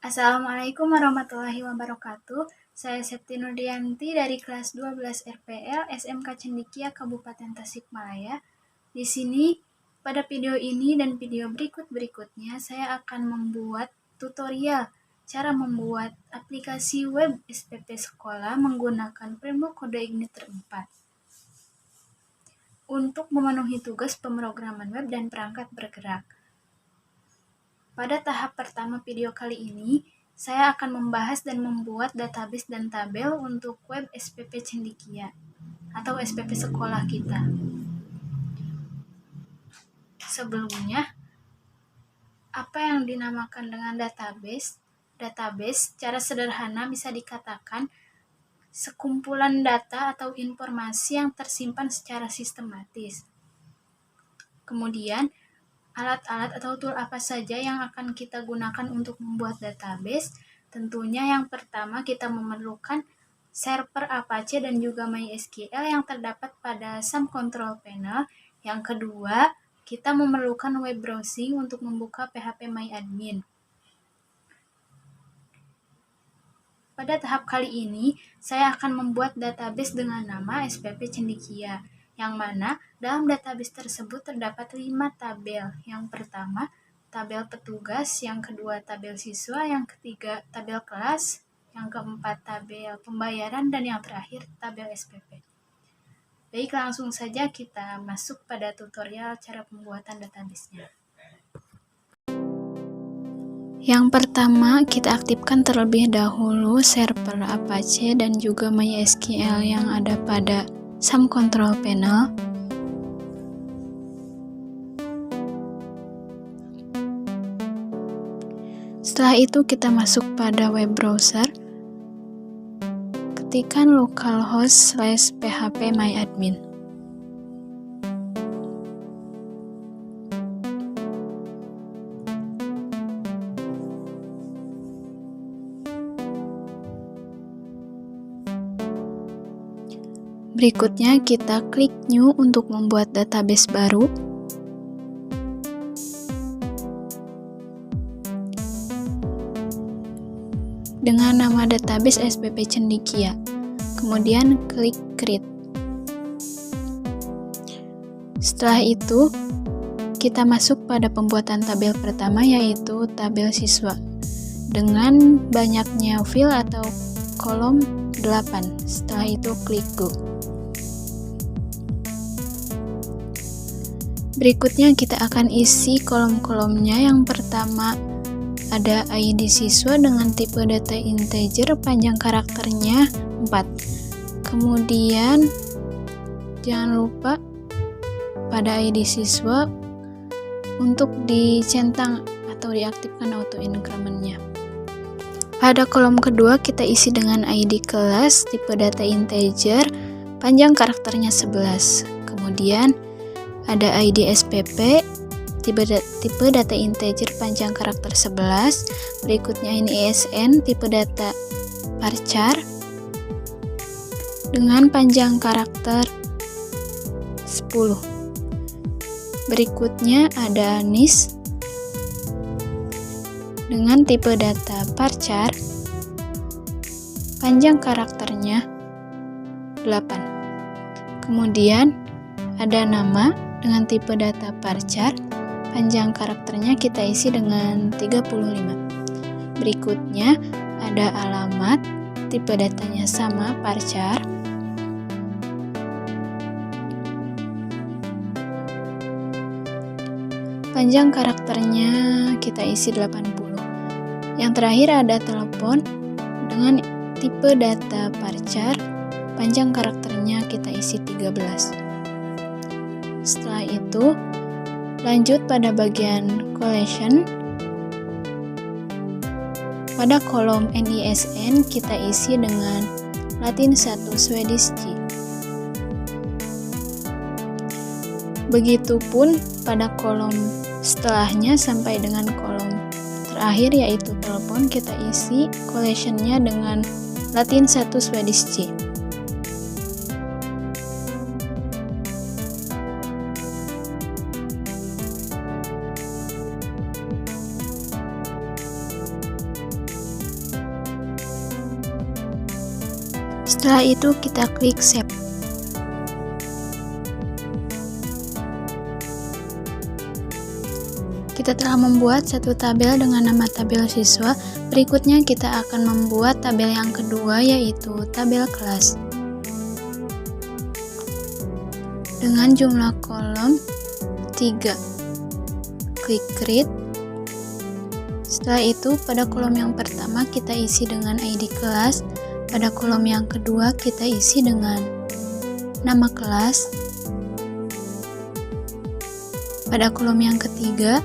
Assalamualaikum warahmatullahi wabarakatuh. Saya Septi Nurdianti dari kelas 12 RPL SMK Cendikia Kabupaten Tasikmalaya. Di sini pada video ini dan video berikutnya saya akan membuat tutorial cara membuat aplikasi web SPP sekolah menggunakan framework kode Igniter 4 untuk memenuhi tugas pemrograman web dan perangkat bergerak. Pada tahap pertama video kali ini, saya akan membahas dan membuat database dan tabel untuk web SPP Cendikia atau SPP sekolah kita. Sebelumnya, apa yang dinamakan dengan database? Database secara sederhana bisa dikatakan sekumpulan data atau informasi yang tersimpan secara sistematis. Kemudian, alat-alat atau tool apa saja yang akan kita gunakan untuk membuat database? Tentunya yang pertama kita memerlukan server Apache dan juga MySQL yang terdapat pada SAM Control Panel. Yang kedua, kita memerlukan web browsing untuk membuka PHP MyAdmin. Pada tahap kali ini, saya akan membuat database dengan nama SPP Cendikia, yang mana dalam database tersebut terdapat 5 tabel. Yang pertama, tabel petugas, yang kedua tabel siswa, yang ketiga tabel kelas, yang keempat tabel pembayaran, dan yang terakhir tabel SPP. Baik, langsung saja kita masuk pada tutorial cara pembuatan database-nya. Yang pertama, kita aktifkan terlebih dahulu server Apache dan juga MySQL yang ada pada SAM Control Panel. Setelah itu kita masuk pada web browser. Ketikkan localhost/php myadmin. Berikutnya kita klik New untuk membuat database baru. Dengan nama database SPP Cendikia. Kemudian klik Create. Setelah itu, kita masuk pada pembuatan tabel pertama, yaitu tabel siswa. Dengan banyaknya file atau kolom 8. Setelah itu klik Go. Berikutnya kita akan isi kolom-kolomnya. Yang pertama ada ID siswa dengan tipe data integer, panjang karakternya 4. Kemudian jangan lupa pada ID siswa untuk dicentang atau diaktifkan auto increment-nya. Pada kolom kedua kita isi dengan ID kelas, tipe data integer, panjang karakternya 11. Kemudian ada ID SPP, tipe data integer, panjang karakter 11. Berikutnya ini ISN, tipe data varchar dengan panjang karakter 10. Berikutnya ada NIS dengan tipe data varchar, panjang karakternya 8. Kemudian ada nama dengan tipe data varchar, panjang karakternya kita isi dengan 35. Berikutnya ada alamat, tipe datanya sama, varchar. Panjang karakternya kita isi 80. Yang terakhir ada telepon dengan tipe data varchar, panjang karakternya kita isi 13. Setelah itu, lanjut pada bagian collection. Pada kolom NISN kita isi dengan Latin 1 Swedish G. Begitupun pada kolom setelahnya sampai dengan kolom terakhir yaitu telepon, kita isi collection-nya dengan Latin 1 Swedish G. Setelah itu kita klik Save. Kita telah membuat satu tabel dengan nama tabel siswa. Berikutnya kita akan membuat tabel yang kedua, yaitu tabel kelas. Dengan jumlah kolom 3. Klik Create. Setelah itu pada kolom yang pertama kita isi dengan ID kelas. Pada kolom yang kedua kita isi dengan nama kelas. Pada kolom yang ketiga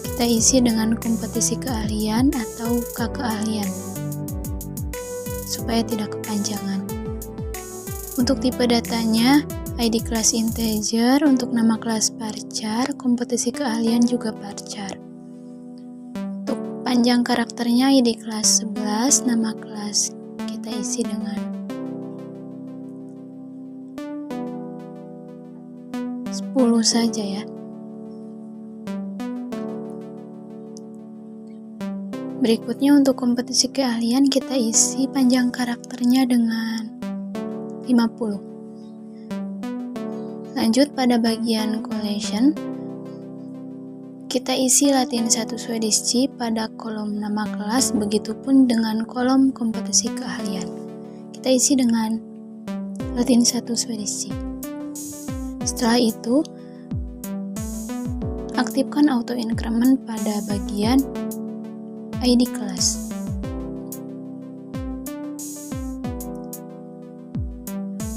kita isi dengan kompetisi keahlian atau keahlian supaya tidak kepanjangan. Untuk tipe datanya ID kelas integer, untuk nama kelas varchar, kompetisi keahlian juga varchar. Untuk panjang karakternya ID kelas 11, nama kelas kita isi dengan 10 saja ya. Berikutnya untuk kompetisi keahlian kita isi panjang karakternya dengan 50. Lanjut pada bagian collection, kita isi Latin 1 Swedish C pada kolom nama kelas, begitupun dengan kolom kompetisi keahlian. Kita isi dengan Latin 1 Swedish C. Setelah itu, aktifkan auto increment pada bagian ID kelas.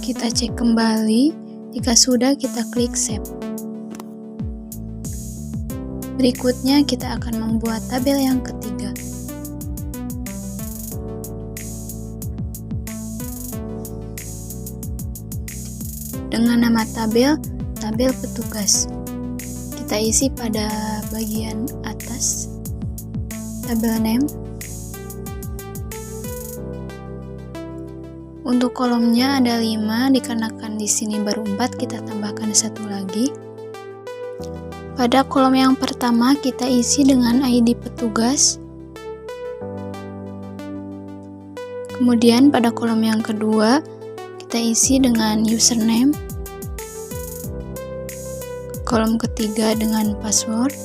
Kita cek kembali, jika sudah kita klik Save. Berikutnya kita akan membuat tabel yang ketiga. Dengan nama tabel petugas. Kita isi pada bagian atas tabel name. Untuk kolomnya ada 5, dikarenakan di sini baru 4, kita tambahkan 1 lagi. Pada kolom yang pertama kita isi dengan ID petugas. Kemudian pada kolom yang kedua kita isi dengan username. Kolom ketiga dengan password.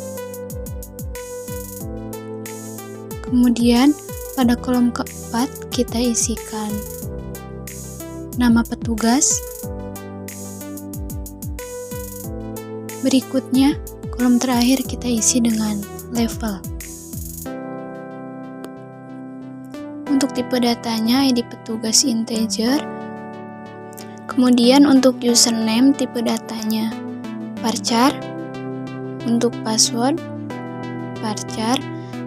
Kemudian pada kolom keempat kita isikan nama petugas. Berikutnya kolom terakhir kita isi dengan level. Untuk tipe datanya ID petugas integer. Kemudian untuk username tipe datanya varchar. Untuk password varchar.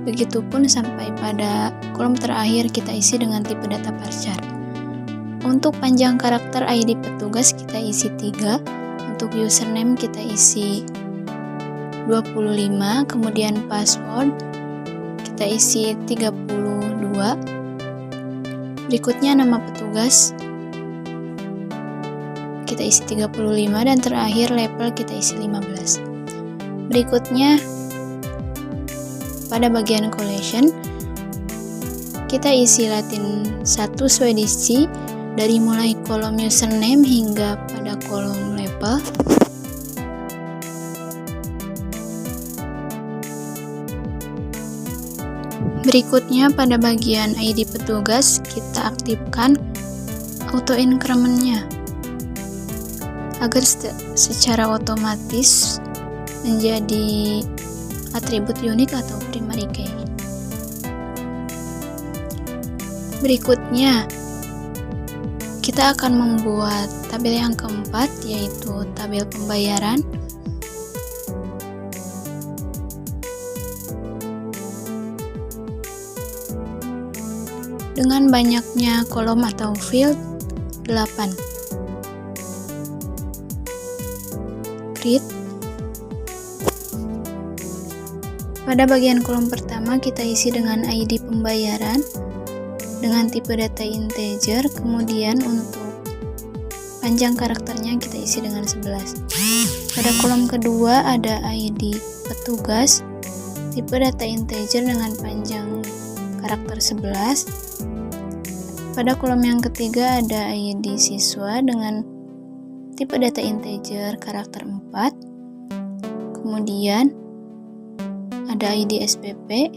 Begitupun sampai pada kolom terakhir kita isi dengan tipe data varchar. Untuk panjang karakter ID petugas kita isi 3. Untuk username kita isi 25. Kemudian password kita isi 32. Berikutnya nama petugas kita isi 35 dan terakhir level kita isi 15. Berikutnya pada bagian collection kita isi Latin 1 Swedish C dari mulai kolom username hingga pada kolom level. Berikutnya pada bagian ID petugas kita aktifkan auto increment-nya agar secara otomatis menjadi atribut unik atau primary key. Berikutnya kita akan membuat tabel yang keempat, yaitu tabel pembayaran. Dengan banyaknya kolom atau field 8. Create. Pada bagian kolom pertama kita isi dengan ID pembayaran dengan tipe data integer, kemudian untuk panjang karakternya kita isi dengan 11. Pada kolom kedua ada ID petugas, tipe data integer dengan panjang karakter 11. Pada kolom yang ketiga ada ID siswa dengan tipe data integer karakter 4. Kemudian ada ID SPP,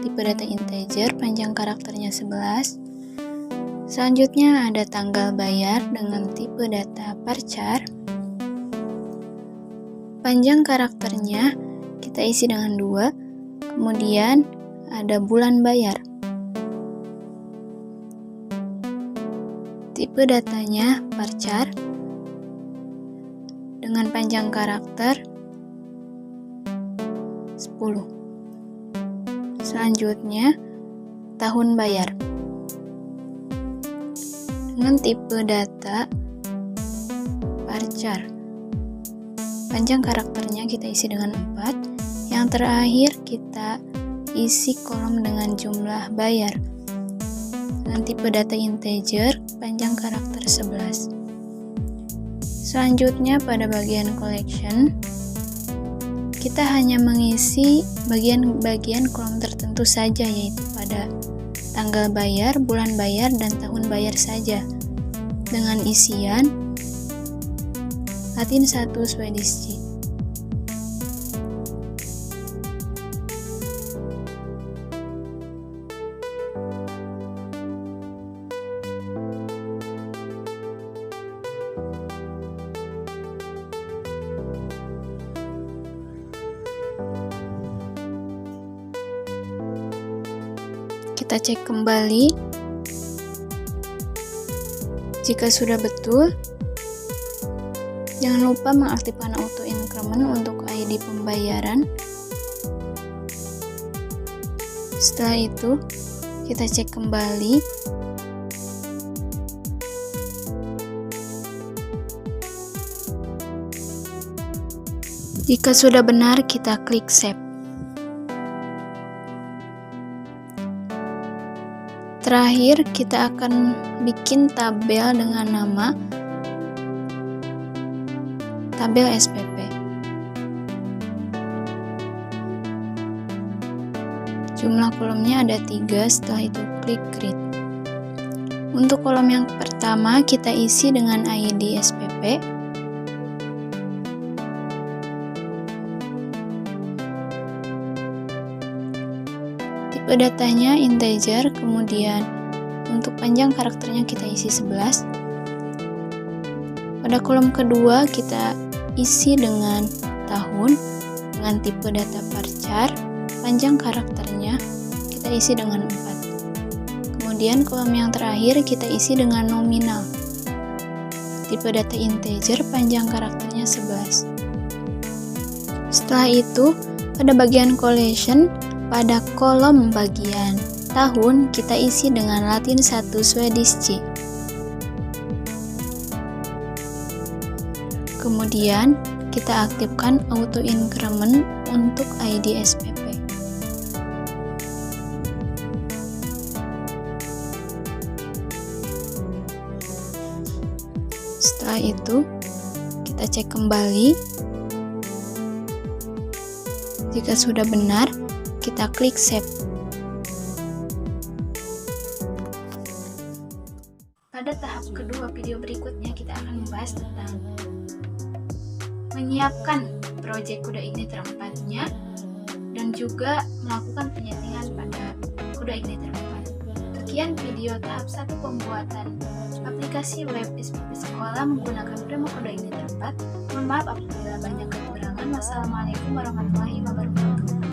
tipe data integer, panjang karakternya 11. Selanjutnya ada tanggal bayar dengan tipe data varchar. Panjang karakternya kita isi dengan 2. Kemudian ada bulan bayar. Tipe datanya varchar dengan panjang karakter 10. Selanjutnya tahun bayar dengan tipe data varchar. Panjang karakternya kita isi dengan 4. Yang terakhir kita isi kolom dengan jumlah bayar dengan tipe data integer, panjang karakter 11. Selanjutnya pada bagian collection, kita hanya mengisi bagian-bagian kolom tertentu saja, yaitu pada tanggal bayar, bulan bayar, dan tahun bayar saja, dengan isian Latin 1 Swedish C. Kita cek kembali. Jika sudah betul, jangan lupa mengaktifkan auto increment untuk ID pembayaran. Setelah itu, kita cek kembali. Jika sudah benar, kita klik save. Terakhir, kita akan bikin tabel dengan nama tabel SPP. Jumlah kolomnya ada 3, setelah itu klik create. Untuk kolom yang pertama, kita isi dengan ID SPP. Tipe datanya integer, kemudian untuk panjang karakternya kita isi 11. Pada kolom kedua kita isi dengan tahun dengan tipe data varchar, panjang karakternya kita isi dengan 4. Kemudian kolom yang terakhir kita isi dengan nominal, tipe data integer, panjang karakternya 11. Setelah itu pada bagian collection, pada kolom bagian tahun kita isi dengan Latin 1 Swedish C. Kemudian kita aktifkan auto increment untuk ID SPP. Setelah itu kita cek kembali. Jika sudah benar, kita klik save. Pada tahap kedua video berikutnya kita akan membahas tentang menyiapkan proyek CodeIgniter 4-nya dan juga melakukan penyetingan pada CodeIgniter 4. Sekian video tahap 1 pembuatan aplikasi web SPP sekolah menggunakan framework CodeIgniter 4. Mohon maaf apabila banyak kekurangan. Wassalamualaikum warahmatullahi wabarakatuh.